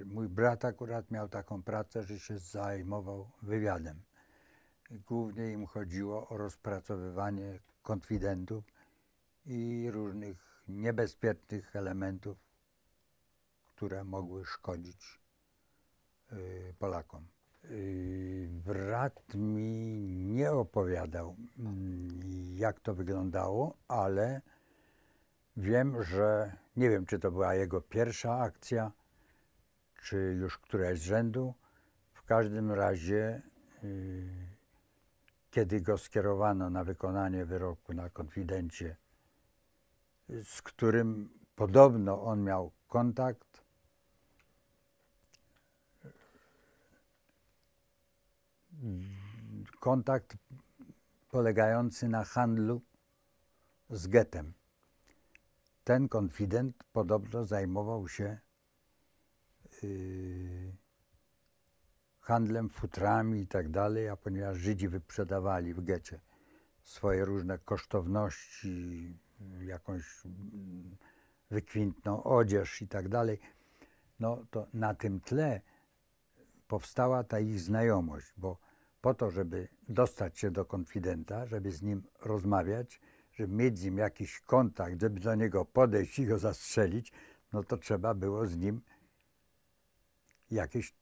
Mój brat akurat miał taką pracę, że się zajmował wywiadem. Głównie im chodziło o rozpracowywanie konfidentów i różnych niebezpiecznych elementów, które mogły szkodzić Polakom. Brat mi nie opowiadał, jak to wyglądało, ale wiem, że nie wiem, czy to była jego pierwsza akcja, czy już któraś z rzędu. W każdym razie, kiedy go skierowano na wykonanie wyroku na konfidencie, z którym podobno on miał kontakt, polegający na handlu z getem. Ten konfident podobno zajmował się handlem futrami i tak dalej, a ponieważ Żydzi wyprzedawali w getcie swoje różne kosztowności, jakąś wykwintną odzież i tak dalej, no to na tym tle powstała ta ich znajomość, bo po to, żeby dostać się do konfidenta, żeby z nim rozmawiać, żeby mieć z nim jakiś kontakt, żeby do niego podejść i go zastrzelić, no to trzeba było z nim jakieś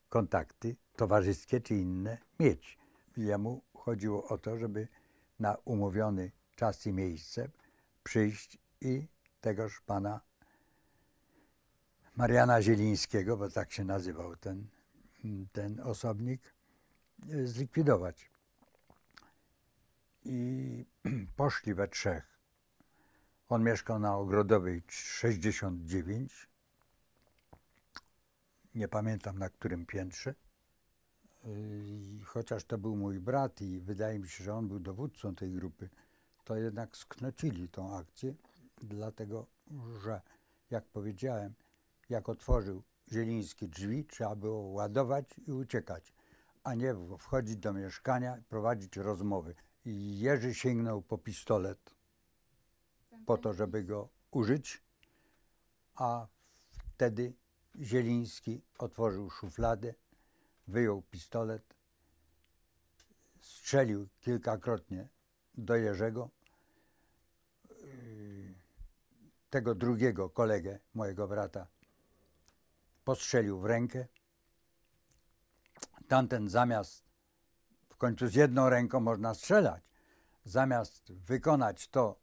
kontakty towarzyskie czy inne mieć. Jemu chodziło o to, żeby na umówiony czas i miejsce przyjść i tegoż pana Mariana Zielińskiego, bo tak się nazywał ten osobnik, zlikwidować. I poszli we trzech. On mieszkał na Ogrodowej 69. Nie pamiętam na którym piętrze. Chociaż to był mój brat i wydaje mi się, że on był dowódcą tej grupy, to jednak sknocili tą akcję, dlatego że, jak powiedziałem, jak otworzył Zieliński drzwi, trzeba było ładować i uciekać, a nie wchodzić do mieszkania i prowadzić rozmowy. I Jerzy sięgnął po pistolet po to, żeby go użyć, a wtedy Zieliński otworzył szufladę, wyjął pistolet, strzelił kilkakrotnie do Jerzego. Tego drugiego kolegę, mojego brata, postrzelił w rękę. Tamten zamiast, w końcu z jedną ręką można strzelać, zamiast wykonać to,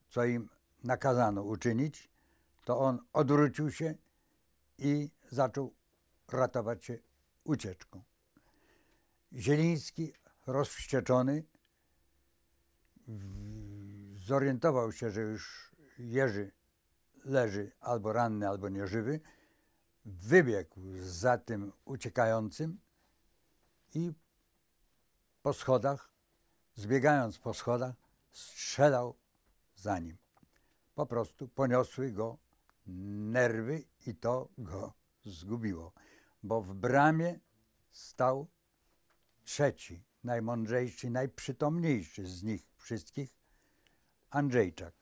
co im nakazano uczynić, to on odwrócił się i zaczął ratować się ucieczką. Zieliński, rozwścieczony, zorientował się, że już Jerzy leży albo ranny, albo nieżywy, wybiegł za tym uciekającym i po schodach, zbiegając po schodach, strzelał za nim. Po prostu poniosły go nerwy i to go zgubiło, bo w bramie stał trzeci, najmądrzejszy, najprzytomniejszy z nich wszystkich, Andrzejczak.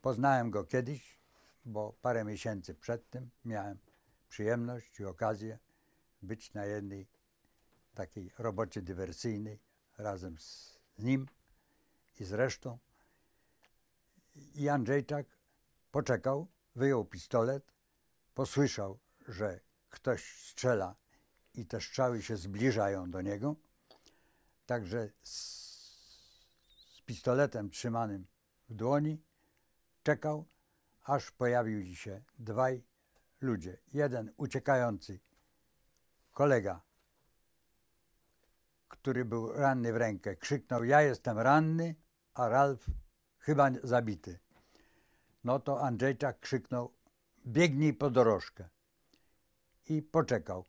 Poznałem go kiedyś, bo parę miesięcy przed tym miałem przyjemność i okazję być na jednej takiej robocie dywersyjnej razem z nim i z resztą. I Andrzejczak poczekał, wyjął pistolet, posłyszał, że ktoś strzela i te strzały się zbliżają do niego. Także z pistoletem trzymanym w dłoni czekał, aż pojawili się dwaj ludzie. Jeden uciekający kolega, który był ranny w rękę, krzyknął: ja jestem ranny, a Ralf chyba zabity. No to Andrzejczak krzyknął: biegnij po dorożkę. I poczekał.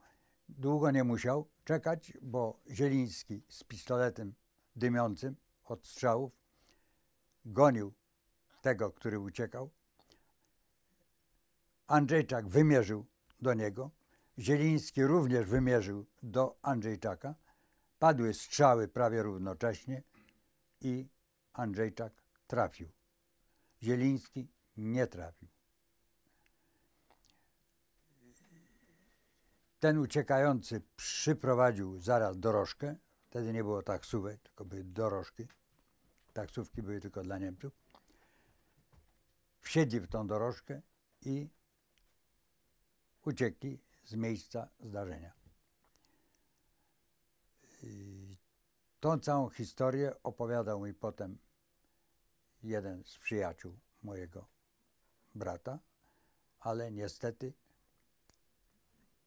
Długo nie musiał czekać, bo Zieliński z pistoletem dymiącym od strzałów gonił tego, który uciekał. Andrzejczak wymierzył do niego. Zieliński również wymierzył do Andrzejczaka. Padły strzały prawie równocześnie i Andrzejczak trafił. Zieliński nie trafił. ten uciekający przyprowadził zaraz dorożkę. Wtedy nie było taksówek, tylko były dorożki. Taksówki były tylko dla Niemców. Wsiedli w tą dorożkę i uciekli z miejsca zdarzenia. I tą całą historię opowiadał mi potem jeden z przyjaciół mojego brata, ale niestety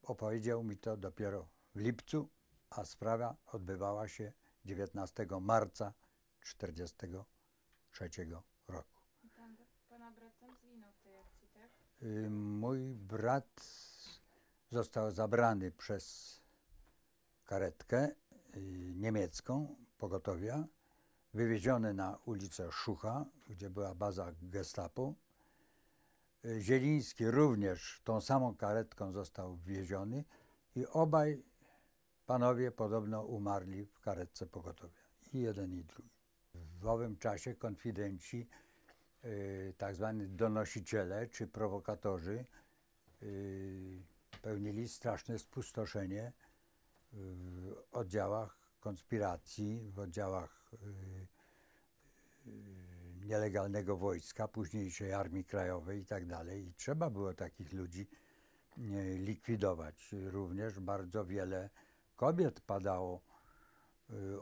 opowiedział mi to dopiero w lipcu, a sprawa odbywała się 19 marca 1943 roku. Pana brat tam zginął w tej akcji, tak? Mój brat został zabrany przez karetkę niemiecką pogotowia, wywieziony na ulicę Szucha, gdzie była baza Gestapo. Zieliński również tą samą karetką został wwieziony i obaj panowie podobno umarli w karetce pogotowia. I jeden, i drugi. W owym czasie konfidenci, tak zwani donosiciele czy prowokatorzy, pełnili straszne spustoszenie w oddziałach konspiracji, w oddziałach nielegalnego wojska, późniejszej Armii Krajowej i tak dalej. I trzeba było takich ludzi likwidować. Również bardzo wiele kobiet padało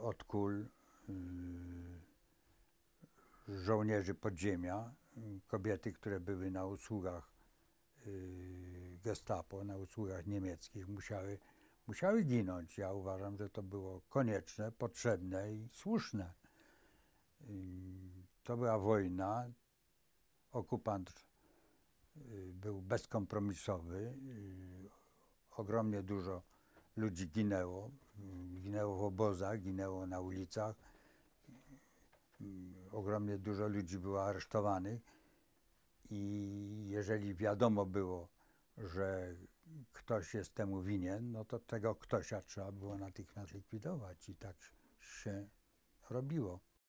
od kul żołnierzy podziemia. Kobiety, które były na usługach Gestapo, na usługach niemieckich, musiały ginąć. Ja uważam, że to było konieczne, potrzebne i słuszne. To była wojna. Okupant był bezkompromisowy. Ogromnie dużo ludzi ginęło. Ginęło w obozach, ginęło na ulicach. Ogromnie dużo ludzi było aresztowanych. I jeżeli wiadomo było, że ktoś jest temu winien, no to tego ktośa trzeba było natychmiast likwidować. I tak się robiło.